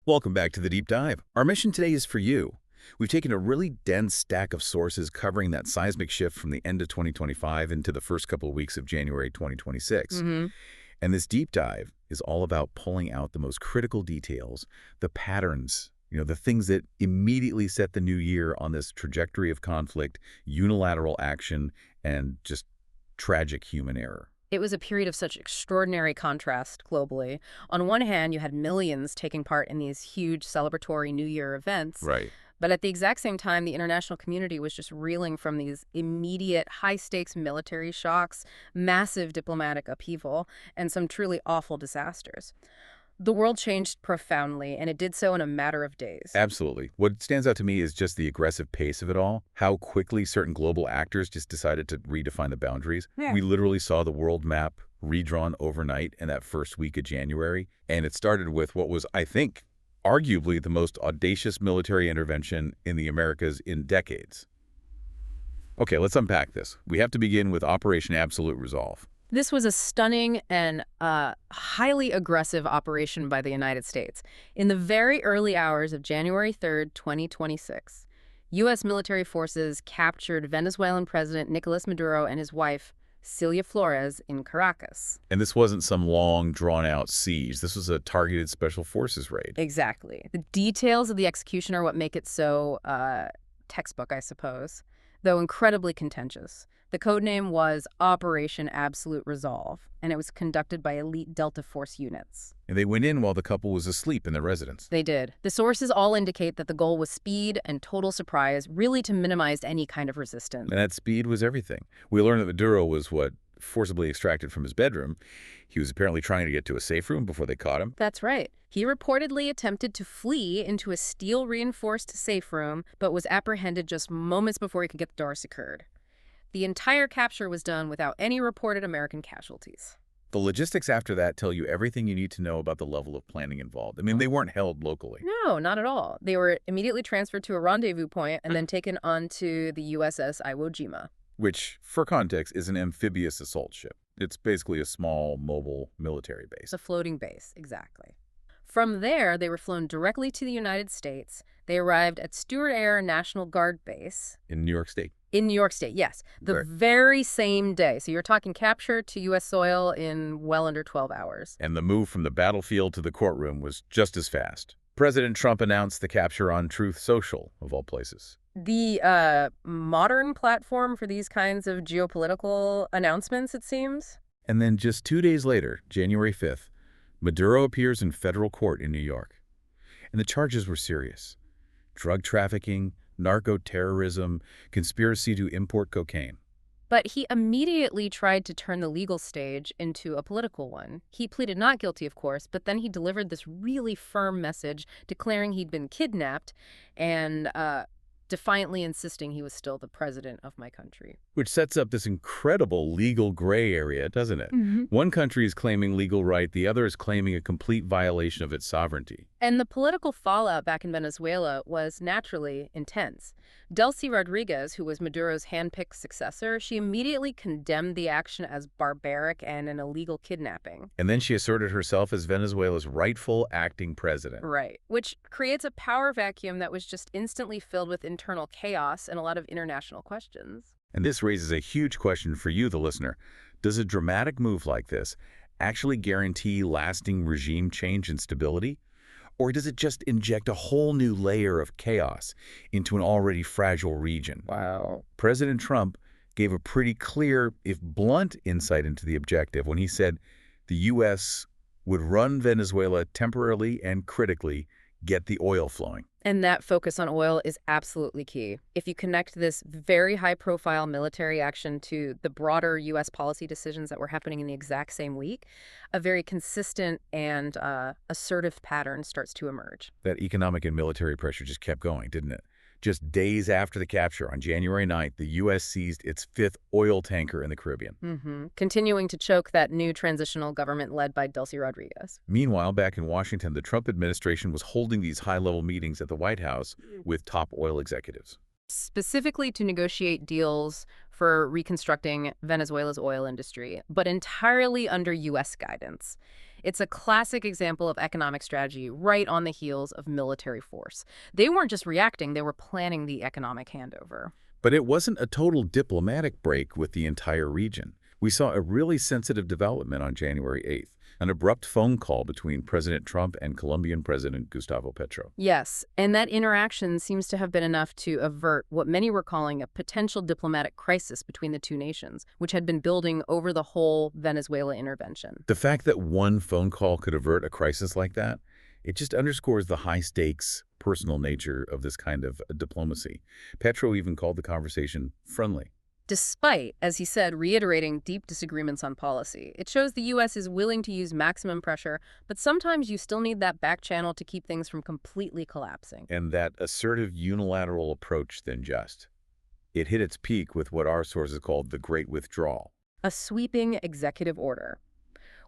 Welcome back to the Deep Dive. Our mission today is for you. We've taken a really dense stack of sources covering that seismic shift from the end of 2025 into the first couple of weeks of January 2026. And this deep dive is all about pulling out the most critical details, the patterns, the things that immediately set the new year on this trajectory of conflict, unilateral action, and just tragic human error. It was a period of such extraordinary contrast globally. On one hand, you had millions taking part in these huge celebratory New Year events. Right. But at the exact same time, the international community was just reeling from these immediate high-stakes military shocks, massive diplomatic upheaval, and some truly awful disasters. The world changed profoundly, and it did so in a matter of days. Absolutely. What stands out to me is just the aggressive pace of it all, how quickly certain global actors just decided to redefine the boundaries. We literally saw the world map redrawn overnight in that first week of January, and it started with what was, I think, arguably the most audacious military intervention in the Americas in decades. Okay, let's unpack this. We have to begin with Operation Absolute Resolve. This was a stunning and highly aggressive operation by the United States. In the very early hours of January 3rd, 2026, U.S. military forces captured Venezuelan President Nicolas Maduro and his wife, Celia Flores, in Caracas. And this wasn't some long, drawn-out siege. This was a targeted special forces raid. Exactly. The details of the execution are what make it so textbook, I suppose, though incredibly contentious. The codename was Operation Absolute Resolve, and it was conducted by elite Delta Force units. And they went in while the couple was asleep in their residence. They did. The sources all indicate that the goal was speed and total surprise, really to minimize any kind of resistance. And that speed was everything. We learned that Maduro was forcibly extracted from his bedroom. He was apparently trying to get to a safe room before they caught him. That's right. He reportedly attempted to flee into a steel-reinforced safe room, but was apprehended just moments before he could get the door secured. The entire capture was done without any reported American casualties. The logistics after that tell you everything you need to know about the level of planning involved. I mean, they weren't held locally. No, not at all. They were immediately transferred to a rendezvous point and then taken onto the USS Iwo Jima. Which, for context, is an amphibious assault ship. It's basically a small, mobile military base. A floating base, exactly. From there, they were flown directly to the United States. They arrived at Stewart Air National Guard Base. In New York State. In New York State, yes. The very same day. So you're talking capture to U.S. soil in well under 12 hours. And the move from the battlefield to the courtroom was just as fast. President Trump announced the capture on Truth Social, of all places. The modern platform for these kinds of geopolitical announcements, it seems. And then just 2 days later, January 5th, Maduro appears in federal court in New York. And the charges were serious. Drug trafficking, narco-terrorism, conspiracy to import cocaine. But he immediately tried to turn the legal stage into a political one. He pleaded not guilty, of course, but then he delivered this really firm message declaring he'd been kidnapped and defiantly insisting he was still the president of my country. Which sets up this incredible legal gray area, doesn't it? One country is claiming legal right, the other is claiming a complete violation of its sovereignty. And the political fallout back in Venezuela was naturally intense. Delcy Rodriguez, who was Maduro's handpicked successor, she immediately condemned the action as barbaric and an illegal kidnapping. And then she asserted herself as Venezuela's rightful acting president. Right, which creates a power vacuum that was just instantly filled with internal chaos and a lot of international questions. And this raises a huge question for you, the listener. Does a dramatic move like this actually guarantee lasting regime change and stability? Or does it just inject a whole new layer of chaos into an already fragile region? Wow. President Trump gave a pretty clear, if blunt, insight into the objective when he said the U.S. would run Venezuela temporarily and critically get the oil flowing. And that focus on oil is absolutely key. If you connect this very high-profile military action to the broader U.S. policy decisions that were happening in the exact same week, a very consistent and assertive pattern starts to emerge. That economic and military pressure just kept going, didn't it? Just days after the capture, on January 9th, the U.S. seized its fifth oil tanker in the Caribbean. Continuing to choke that new transitional government led by Delcy Rodriguez. Meanwhile, back in Washington, the Trump administration was holding these high-level meetings at the White House with top oil executives. Specifically to negotiate deals for reconstructing Venezuela's oil industry, but entirely under U.S. guidance. It's a classic example of economic strategy right on the heels of military force. They weren't just reacting, they were planning the economic handover. But it wasn't a total diplomatic break with the entire region. We saw a really sensitive development on January 8th, an abrupt phone call between President Trump and Colombian President Gustavo Petro. Yes, and that interaction seems to have been enough to avert what many were calling a potential diplomatic crisis between the two nations, which had been building over the whole Venezuela intervention. The fact that one phone call could avert a crisis like that, it just underscores the high-stakes, personal nature of this kind of diplomacy. Petro even called the conversation friendly. Despite, as he said, reiterating deep disagreements on policy, it shows the U.S. is willing to use maximum pressure, but sometimes you still need that back channel to keep things from completely collapsing. And that assertive unilateral approach then just. It hit its peak with what our sources called the Great Withdrawal. A sweeping executive order,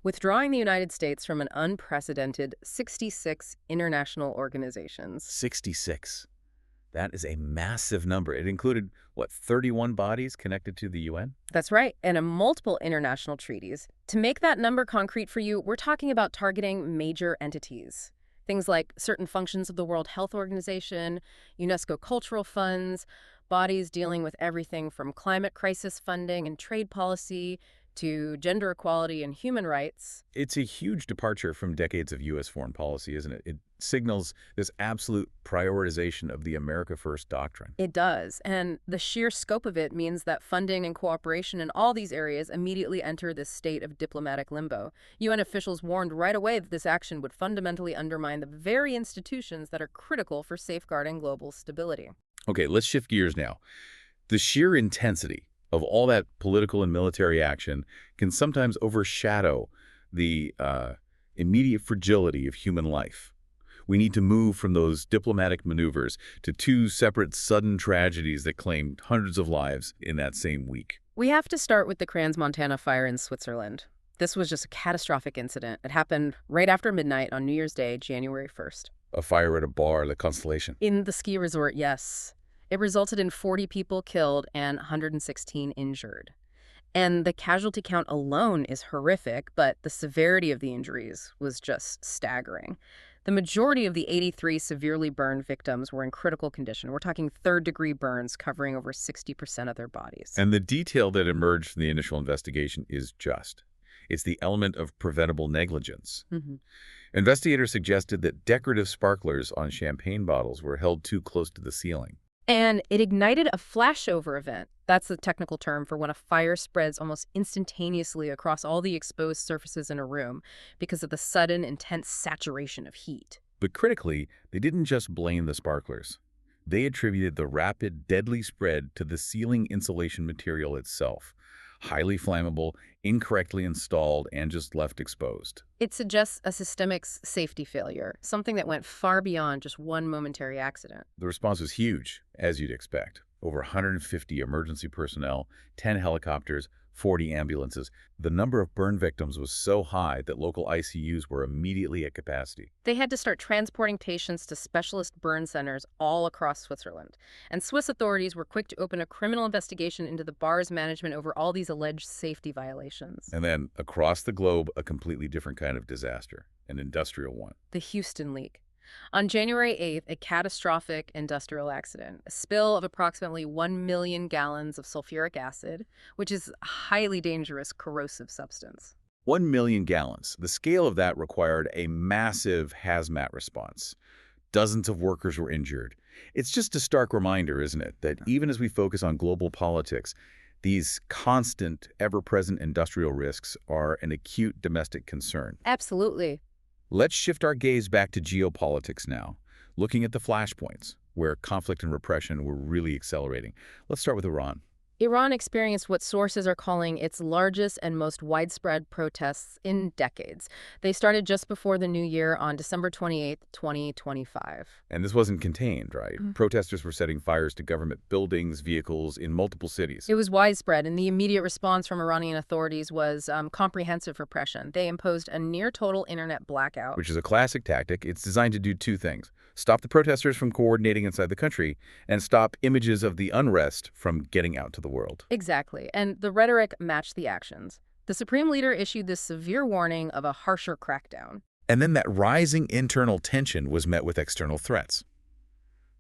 withdrawing the United States from an unprecedented 66 international organizations. 66. That is a massive number. It included, what, 31 bodies connected to the UN? That's right, and multiple international treaties. To make that number concrete for you, we're talking about targeting major entities. Things like certain functions of the World Health Organization, UNESCO cultural funds, bodies dealing with everything from climate crisis funding and trade policy to gender equality and human rights. It's a huge departure from decades of U.S. foreign policy, isn't it? It signals this absolute prioritization of the America First doctrine. It does, and the sheer scope of it means that funding and cooperation in all these areas immediately enter this state of diplomatic limbo. UN officials warned right away that this action would fundamentally undermine the very institutions that are critical for safeguarding global stability. Okay, let's shift gears now. The sheer intensity of all that political and military action can sometimes overshadow the immediate fragility of human life. We need to move from those diplomatic maneuvers to two separate sudden tragedies that claimed hundreds of lives in that same week. We have to start with the Crans-Montana fire in Switzerland. This was just a catastrophic incident. It happened right after midnight on New Year's Day, January 1st. A fire at a bar, La Constellation. In the ski resort, yes. It resulted in 40 people killed and 116 injured. And the casualty count alone is horrific, but the severity of the injuries was just staggering. The majority of the 83 severely burned victims were in critical condition. We're talking third-degree burns covering over 60% of their bodies. And the detail that emerged from the initial investigation is just. It's the element of preventable negligence. Investigators suggested that decorative sparklers on champagne bottles were held too close to the ceiling. And it ignited a flashover event. That's the technical term for when a fire spreads almost instantaneously across all the exposed surfaces in a room because of the sudden, intense saturation of heat. But critically, they didn't just blame the sparklers. They attributed the rapid, deadly spread to the ceiling insulation material itself. Highly flammable, incorrectly installed, and just left exposed. It suggests a systemic safety failure, something that went far beyond just one momentary accident. The response was huge, as you'd expect. Over 150 emergency personnel, 10 helicopters, 40 ambulances. The number of burn victims was so high that local ICUs were immediately at capacity. They had to start transporting patients to specialist burn centers all across Switzerland. And Swiss authorities were quick to open a criminal investigation into the bar's management over all these alleged safety violations. And then, across the globe, a completely different kind of disaster, an industrial one. The Houston leak. On January 8th, a catastrophic industrial accident, a spill of approximately 1 million gallons of sulfuric acid, which is a highly dangerous corrosive substance. 1 million gallons. The scale of that required a massive hazmat response. Dozens of workers were injured. It's just a stark reminder, isn't it, that even as we focus on global politics, these constant, ever-present industrial risks are an acute domestic concern. Absolutely. Let's shift our gaze back to geopolitics now, looking at the flashpoints, where conflict and repression were really accelerating. Let's start with Iran. Iran experienced what sources are calling its largest and most widespread protests in decades. They started just before the new year on December 28, 2025. And this wasn't contained, right? Protesters were setting fires to government buildings, vehicles in multiple cities. It was widespread, and the immediate response from Iranian authorities was comprehensive repression. They imposed a near-total internet blackout. Which is a classic tactic. It's designed to do two things: stop the protesters from coordinating inside the country, and stop images of the unrest from getting out to the world. Exactly, and the rhetoric matched the actions. The Supreme Leader issued this severe warning of a harsher crackdown. And then that rising internal tension was met with external threats.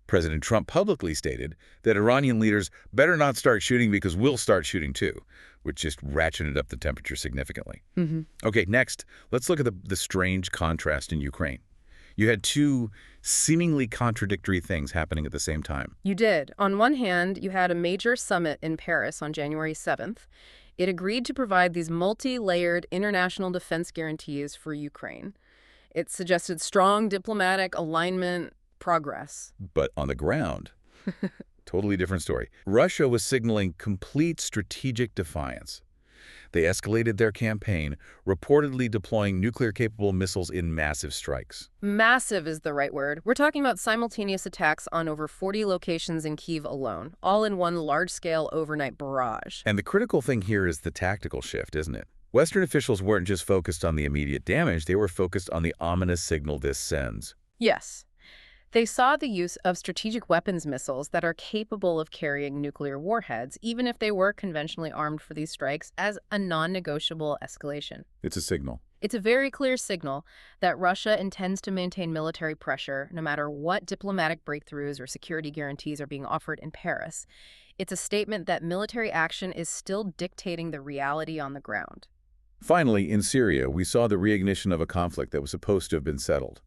President Trump publicly stated that Iranian leaders better not start shooting because we'll start shooting too, which just ratcheted up the temperature significantly. Okay, next, let's look at the strange contrast in Ukraine. You had two seemingly contradictory things happening at the same time. You did. On one hand, you had a major summit in Paris on January 7th. It agreed to provide these multi-layered international defense guarantees for Ukraine. It suggested strong diplomatic alignment, progress. But on the ground, totally different story. Russia was signaling complete strategic defiance. They escalated their campaign, reportedly deploying nuclear-capable missiles in massive strikes. Massive is the right word. We're talking about simultaneous attacks on over 40 locations in Kyiv alone, all in one large-scale overnight barrage. And the critical thing here is the tactical shift, isn't it? Western officials weren't just focused on the immediate damage, they were focused on the ominous signal this sends. Yes. They saw the use of strategic weapons missiles that are capable of carrying nuclear warheads, even if they were conventionally armed for these strikes, as a non-negotiable escalation. It's a signal. It's a very clear signal that Russia intends to maintain military pressure no matter what diplomatic breakthroughs or security guarantees are being offered in Paris. It's a statement that military action is still dictating the reality on the ground. Finally, in Syria, we saw the reignition of a conflict that was supposed to have been settled.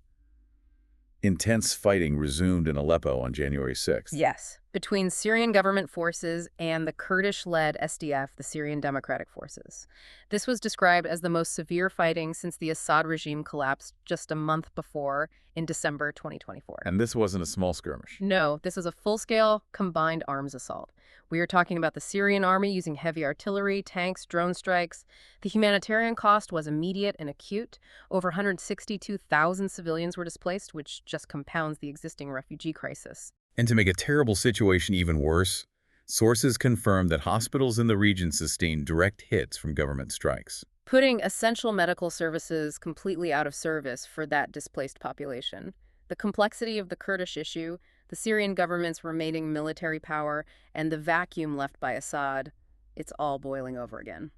Intense fighting resumed in Aleppo on January 6th. Yes, between Syrian government forces and the Kurdish-led SDF, the Syrian Democratic Forces. This was described as the most severe fighting since the Assad regime collapsed just a month before in December 2024. And this wasn't a small skirmish. No, this was a full-scale combined arms assault. We are talking about the Syrian army using heavy artillery, tanks, drone strikes. The humanitarian cost was immediate and acute. Over 162,000 civilians were displaced, which just compounds the existing refugee crisis. And to make a terrible situation even worse, sources confirmed that hospitals in the region sustained direct hits from government strikes, putting essential medical services completely out of service for that displaced population. The complexity of the Kurdish issue, the Syrian government's remaining military power, and the vacuum left by Assad, it's all boiling over again.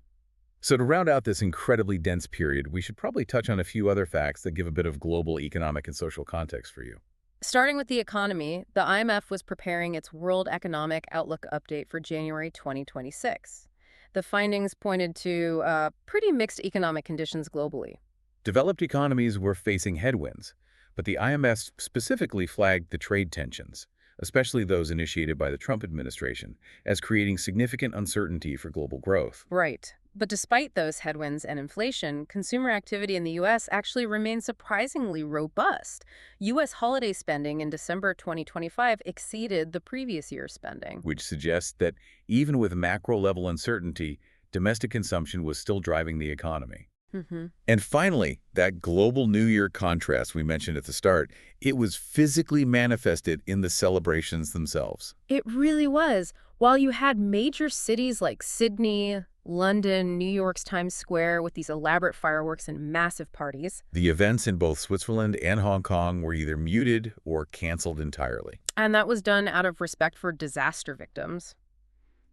So to round out this incredibly dense period, we should probably touch on a few other facts that give a bit of global economic and social context for you. Starting with the economy, the IMF was preparing its World Economic Outlook update for January 2026. The findings pointed to pretty mixed economic conditions globally. Developed economies were facing headwinds, but the IMF specifically flagged the trade tensions, especially those initiated by the Trump administration, as creating significant uncertainty for global growth. Right. But despite those headwinds and inflation, consumer activity in the U.S. actually remained surprisingly robust. U.S. holiday spending in December 2025 exceeded the previous year's spending, which suggests that even with macro-level uncertainty, domestic consumption was still driving the economy. And finally, that global New Year contrast we mentioned at the start, it was physically manifested in the celebrations themselves. It really was. While you had major cities like Sydney, London, New York's Times Square with these elaborate fireworks and massive parties, the events in both Switzerland and Hong Kong were either muted or canceled entirely. And that was done out of respect for disaster victims.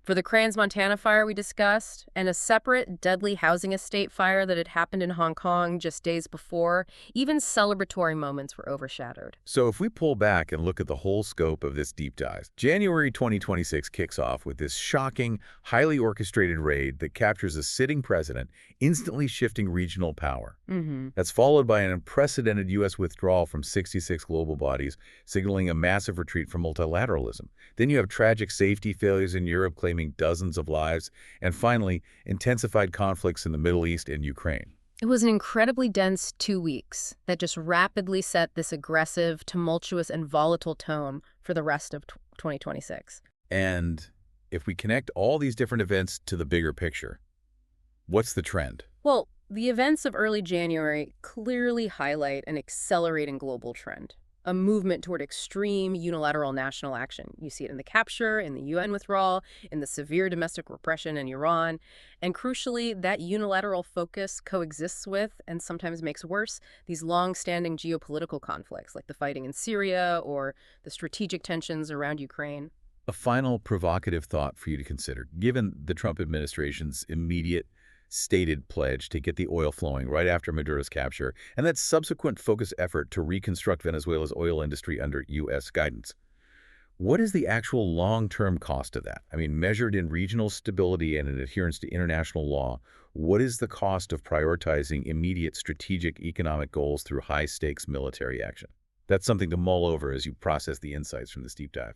For the Crans, Montana fire we discussed, and a separate deadly housing estate fire that had happened in Hong Kong just days before, even celebratory moments were overshadowed. So if we pull back and look at the whole scope of this deep dive, January 2026 kicks off with this shocking, highly orchestrated raid that captures a sitting president, instantly shifting regional power. That's followed by an unprecedented U.S. withdrawal from 66 global bodies, signaling a massive retreat from multilateralism. Then you have tragic safety failures in Europe claiming dozens of lives, and finally, intensified conflicts in the Middle East and Ukraine. It was an incredibly dense 2 weeks that just rapidly set this aggressive, tumultuous, and volatile tone for the rest of 2026. And if we connect all these different events to the bigger picture, what's the trend? Well, the events of early January clearly highlight an accelerating global trend, a movement toward extreme unilateral national action. You see it in the capture, in the UN withdrawal, in the severe domestic repression in Iran. And crucially, that unilateral focus coexists with, and sometimes makes worse, these long-standing geopolitical conflicts, like the fighting in Syria or the strategic tensions around Ukraine. A final provocative thought for you to consider. Given the Trump administration's immediate, stated pledge to get the oil flowing right after Maduro's capture, and that subsequent focused effort to reconstruct Venezuela's oil industry under U.S. guidance. What is the actual long-term cost of that? I mean, measured in regional stability and in adherence to international law, what is the cost of prioritizing immediate strategic economic goals through high-stakes military action? That's something to mull over as you process the insights from this deep dive.